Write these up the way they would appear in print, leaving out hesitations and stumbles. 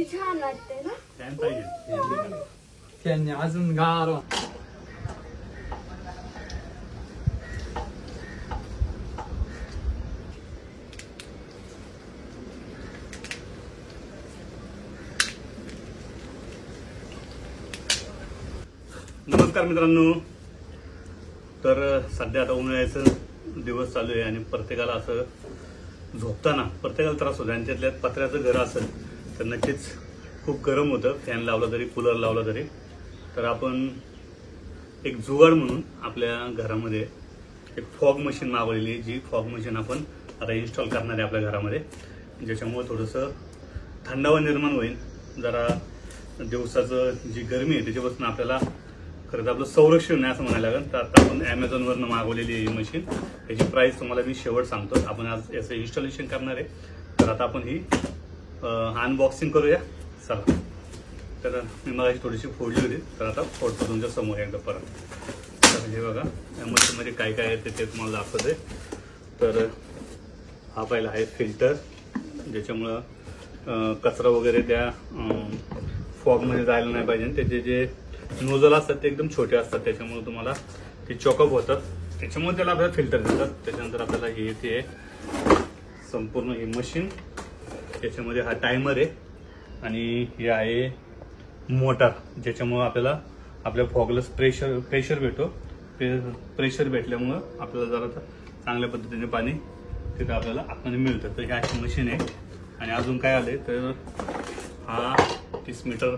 छान वाटते ना. फॅन पाहिजे. त्यांनी अजून गार. नमस्कार मित्रांनो. तर सध्या आता उन्हाळ्याचं दिवस चालू आहे आणि प्रत्येकाला असं झोपताना प्रत्येकाला त्रास होतो आणि त्यातल्यात पत्र्याचं घर असेल तर नक्कीच खूप गरम होतं. फॅन लावला तरी कूलर लावला तरी. तर आपण एक जुगाड म्हणून आपल्या घरामध्ये एक फॉग मशीन मागवलेली, जी फॉग मशीन आपण आता इन्स्टॉल करणार आहे आपल्या घरामध्ये, ज्याच्यामुळे थोडंसं थंडावा निर्माण होईल. जरा दिवसाचं जी गरमी आहे त्याच्यापासून आपल्याला खरं तर आपलं संरक्षण नाही असं म्हणायला लागेल. तर आता आपण ॲमेझॉनवरनं मागवलेली आहे ही मशीन. त्याची प्राईस तुम्हाला मी शेवट सांगतो. आपण आज याचं इन्स्टॉलेशन करणार आहे. तर आता आपण ही अनबॉक्सिंग करूया. चला. तर मी मगाशी थोडीशी फोडली होती, तर आता फोडतो तुमच्या समोर एकदा परत. तर हे बघा या मशीनमध्ये काय काय आहे ते तुम्हाला दाखवत आहे. तर हा पहिला आहे फिल्टर, ज्याच्यामुळं कचरा वगैरे त्या फॉगमध्ये जायला नाही पाहिजे. त्याचे जे नोझल असतात ते एकदम छोटे असतात, त्याच्यामुळे तुम्हाला ते चॉकअप होतात, त्याच्यामुळे त्याला आपल्याला फिल्टर देतात. त्याच्यानंतर आपल्याला हे येते संपूर्ण ही मशीन. त्याच्यामध्ये हा टायमर आहे आणि हे आहे मोटर, ज्याच्यामुळं आपल्याला आपल्या फॉगला प्रेशर भेटतो. प्रेशर भेटल्यामुळं आपल्याला जरा चांगल्या पद्धतीने पाणी तिथं आपल्याला आतमध्ये मिळतं. तर ही अशी मशीन आहे. आणि अजून काय आले तर हा 30 मीटर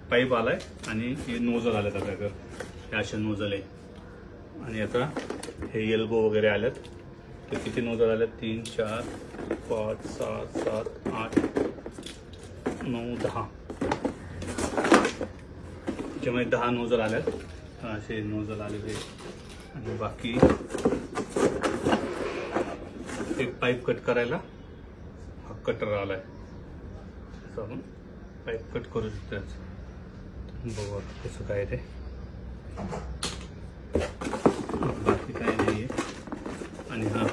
पाईप आलाय आणि हे नोझल आलेत आपल्याकडे. हे असे नोझल आहे. आणि आता हे एल्बो वगैरे आल्यात. तर किती नोझल आल्यात? 3 4 5 6 7 8 9 10. त्याच्यामध्ये 10 नोझल आल्यात. असे नोझल आलेले. आणि बाकी एक पाईप कट करायला हा कटर आलाय. आपण पाईप कट करू शकतो. बघा कसं काय ते. बाकी काय नाही आहे. आणि हा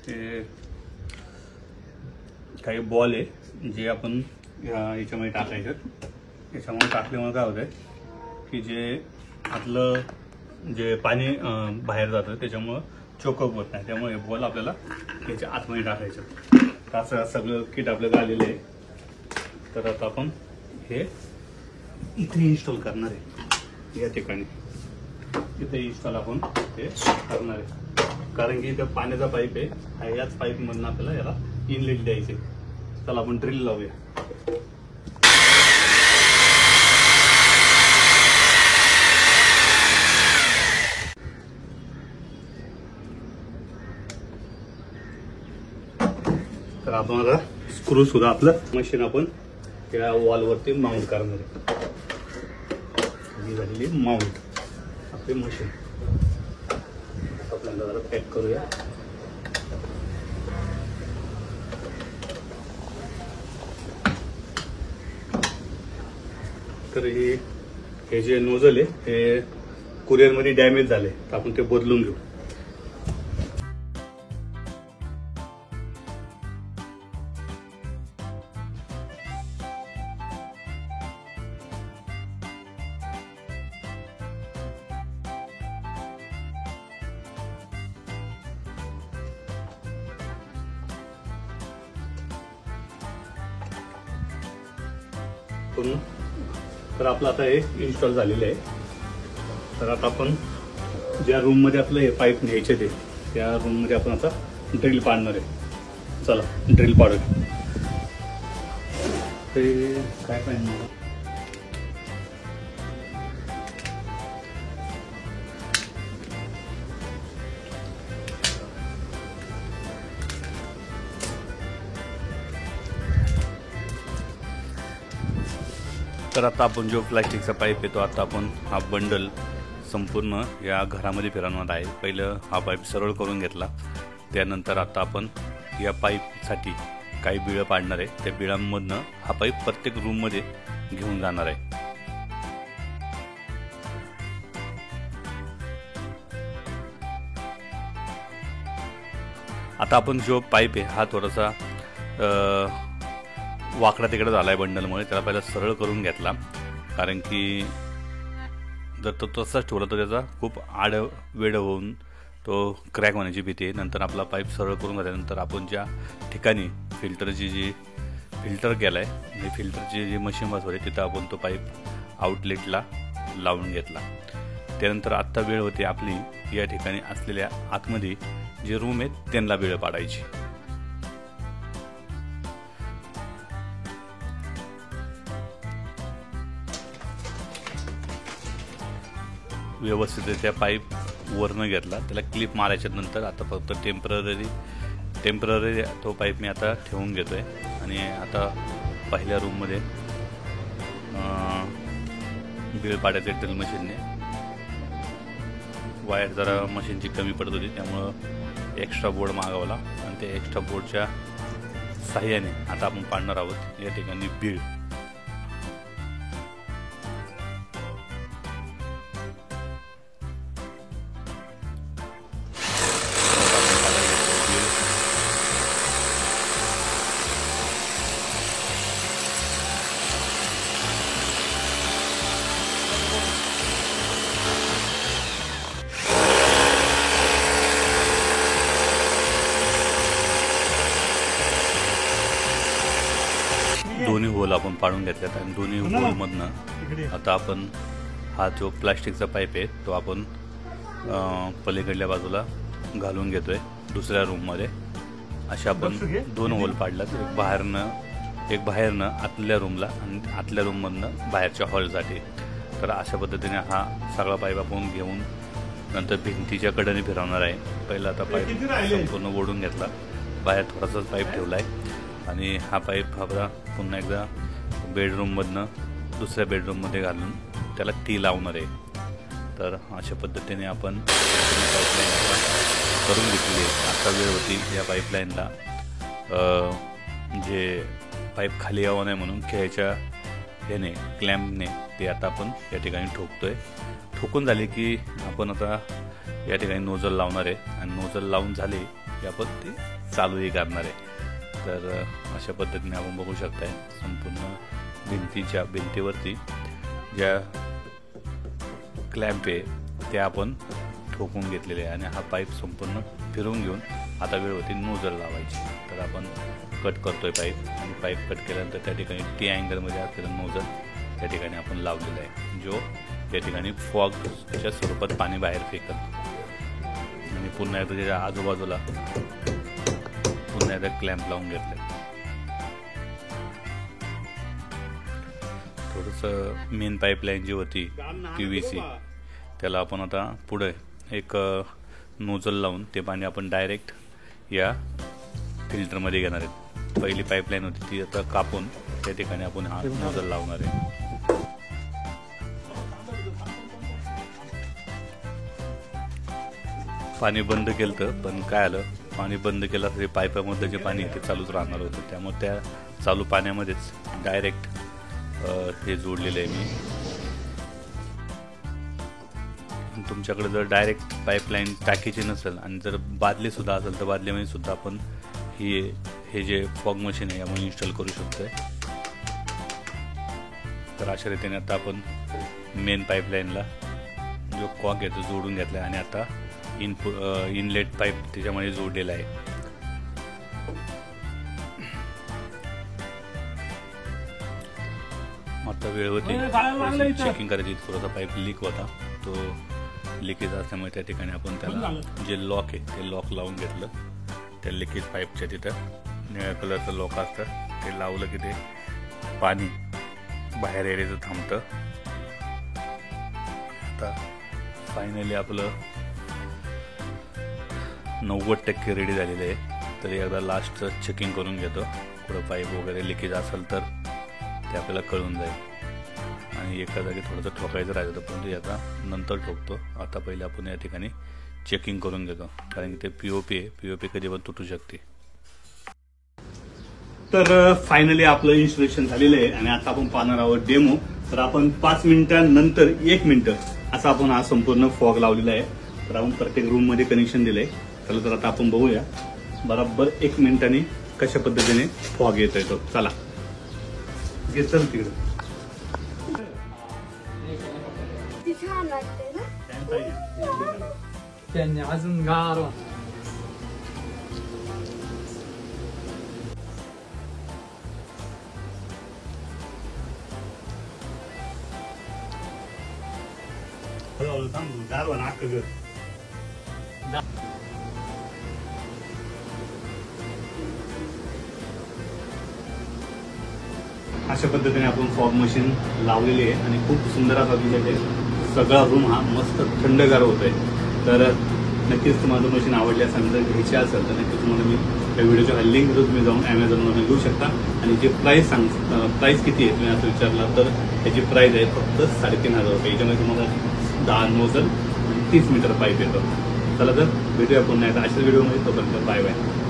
ते काही बॉल आहे जे आपण याच्यामध्ये टाकायचं. याच्यामुळे टाकल्यामुळे काय होतंय की जे आतलं जे पाणी बाहेर जातं त्याच्यामुळं चोकअप होत नाही. त्यामुळे बॉल आपल्याला याच्या आतमध्ये टाकायचं. असं सगळं किट आपल्याला आलेलं आहे. तर आता आपण हे इथे इन्स्टॉल करणार आहे. या ठिकाणी इथे इन्स्टॉल आपण हे करणार आहे, कारण की इथं पाण्याचा पाईप आहे. याच पाईपमधून आपल्याला याला इनलेट द्यायचे. चला आपण ड्रिल लावूया. तर आपण आता स्क्रू सुद्धा आपलं मशीन आपण त्या वॉलवरती माउंट करणार आहे. ही झालेली माउंट आपली मशीन. आपल्याला जरा पॅक करूया. तर हे जे नोझल आहे हे कुरिअरमध्ये डॅमेज झाले, तर आपण ते बदलून घेऊ. तर आपलं आता हे इन्स्टॉल झालेलं आहे. तर आता आपण ज्या रूममध्ये आपलं हे पाईप न्यायचे ते त्या रूममध्ये आपण आता ड्रिल पाडणार आहे. चला ड्रिल पाडूया. ते काय पाहिजे तर आता आपण जो प्लास्टिकचा पाईप येतो, आता आपण हा बंडल संपूर्ण या घरामध्ये फिरवणार आहे. पहिलं हा पाईप सरळ करून घेतला. त्यानंतर आता आपण या पाईपसाठी काही बिळं पाडणार आहे. त्या बिळांमधनं हा पाईप प्रत्येक रूममध्ये घेऊन जाणार आहे. आता आपण जो पाईप आहे हा थोडासा वाकडा तिकडे झाला आहे बंडलमुळे, त्याला पहिला सरळ करून घेतला, कारण की जर तो तसाच ठेवला तर त्याचा खूप वेड होऊन तो क्रॅक होण्याची भीती आहे. नंतर आपला पाईप सरळ करून घेतल्यानंतर आपण ज्या ठिकाणी फिल्टर केला आहे आणि फिल्टरची जी मशीन बसवली तिथं आपण तो पाईप आउटलेटला लावून घेतला. त्यानंतर आत्ता वेळ होती आपली या ठिकाणी असलेल्या आतमध्ये जे रूम आहेत त्यांना वेळ पाडायची. व्यवस्थितरित्या पाईप वरनं घेतला, त्याला क्लिप मारायच्या नंतर आता फक्त टेम्पररी तो पाईप मी आता ठेवून घेतोय. आणि आता पहिल्या रूममध्ये बिळ पाडायचे ड्रिल मशीनने. वायर जरा मशीनची कमी पडत होती त्यामुळं एक्स्ट्रा बोर्ड मागवला आणि त्या एक्स्ट्रा बोर्डच्या साह्याने आता आपण पाडणार आहोत या ठिकाणी बिळ. दोन्ही होल आपण पाडून घेतल्यात आणि दोन्ही होलमधनं आता आपण हा जो प्लास्टिकचा पाईप आहे तो आपण पलीकडल्या बाजूला घालून घेतोय दुसऱ्या रूममध्ये. अशा आपण 2 होल पाडल्यात, एक बाहेरनं आतल्या रूमला आणि आतल्या रूममधनं बाहेरच्या हॉलसाठी. तर अशा पद्धतीने हा सगळा पाईप आपण घेऊन नंतर भिंतीच्या कडेने फिरवणार आहे. पहिला आता पाईप संपूर्ण ओढून घेतला, बाहेर थोडासाच पाईप ठेवला आहे आणि हा पाईप आपला पुन्हा एकदा बेडरूममधनं दुसऱ्या बेडरूममध्ये घालून त्याला टी लावणार आहे. तर अशा पद्धतीने आपण पाईपलाईन करून घेतली आहे. आता वेळ होती या पाईपलाईनला जे पाईप खाली यावं नाही म्हणून खेळाच्या ह्याने क्लॅम्पने ते आता आपण या ठिकाणी ठोकतोय. ठोकून झाले की आपण आता या ठिकाणी नोजल लावणार आहे आणि नोजल लावून झाले की आपण ते चालूही करणार आहे. तर अशा पद्धतीने आपण बघू शकताय संपूर्ण भिंतीवरती ज्या क्लॅम्प आहे त्या आपण ठोकून घेतलेले आहे आणि हा पाईप संपूर्ण फिरवून घेऊन आता वेळ होती नोजल लावायची. तर आपण कट करतोय पाईप आणि पाईप कट केल्यानंतर त्या ठिकाणी टी अँगलमध्ये असलेला नोजल त्या ठिकाणी आपण लावलेला आहे, जो त्या ठिकाणी फॉगच्या स्वरूपात पाणी बाहेर फेकत. आणि पुन्हा एकदा त्याच्या आजूबाजूला पुन्हा एकदा क्लॅम्प लावून घेतले. थोडंसं मेन पाईपलाईन जी होती PVC त्याला आपण आता पुढे एक नोजल लावून ते पाणी आपण डायरेक्ट या फिल्टरमध्ये घेणार आहेत. पहिली पाईपलाईन होती ती आता कापून त्या ठिकाणी आपण हा नोजल लावणार आहे. पाणी बंद केलं तर पण काय आलं, पाणी बंद केलं तरी पाईपामधलं जे पाणी ते चालूच राहणार होतं. त्यामुळे त्या चालू पाण्यामध्येच डायरेक्ट हे जोडलेलं आहे मी. तुमच्याकडे जर डायरेक्ट पाईपलाईन टाकीची नसेल आणि जर बादली सुद्धा असेल तर बादलीमध्ये सुद्धा आपण हे जे फॉग मशीन आहे यामुळे इन्स्टॉल करू शकतोय. तर अशा रीतीने आता आपण मेन पाईपलाईनला जो कॉक आहे तो जोडून घेतला आणि आता इनलेट पाईप त्याच्यामध्ये जोडलेला आहे. आता वेळ होती चेकिंग करायची. थोडासा पाईप लीक होता, तो लिकेज असल्यामुळे त्या ठिकाणी आपण त्याला जे लॉक आहे ते लॉक लावून घेतलं. त्या लिकेज पाईपच्या तिथं निळ्या कलरचं लॉक असतं, ते लावलं की ते पाणी बाहेर यायचं थांबतं. आता फायनली आपलं 90% रेडी झालेलं आहे. तरी एकदा लास्टचं चेकिंग करून घेतो, कुठं पाईप वगैरे लिकेज असेल तर ते आपल्याला कळून जाईल. आणि एका जागी थोडंसं ठोकायचं राहिलं तर पण ते आता नंतर ठोकतो. आता पहिले आपण या ठिकाणी चेकिंग करून घेतो, कारण की ते POP आहे, POP कधी पण तुटू शकते. तर फायनली आपलं इन्स्टॉलेशन झालेलं आहे आणि आता आपण पाहणार आहोत डेमो. तर आपण 5 मिनिटांनंतर 1 मिनिट असा आपण हा संपूर्ण फॉग लावलेला आहे. तर आपण प्रत्येक रूम मध्ये कनेक्शन दिलंय. चला तर आता आपण बघूया बरोबर 1 मिनिटाने कशा पद्धतीने फॉग येतोय तो. चला घे चल तिकडे. ती छान वाटते ना. त्यांनी अजून गार हळूहळू थांब, गारवा ना अख्खं घर. अशा पद्धतीने आपण फॉग मशीन लावलेली आहे आणि खूप सुंदर असा तिथे सगळा रूम हा मस्त थंडगार होतोय. तर नक्कीच तुम्हाला मशीन आवडली असेल जर घ्यायची असेल तर नक्कीच तुम्हाला मी या व्हिडिओच्या लिंक तुम्ही जाऊन Amazonवरून घेऊ शकता. आणि जे प्राइस किती आहे तुम्ही असं विचारला तर त्याची प्राइस आहे फक्त 3,500 रुपये. याच्यामध्ये तुम्हाला 10 नोझल आणि 30 मीटर पाईप येतो. चला तर भेटूया पुन्हा एकदा अशाच व्हिडिओमध्ये. तोपर्यंत बाय बाय.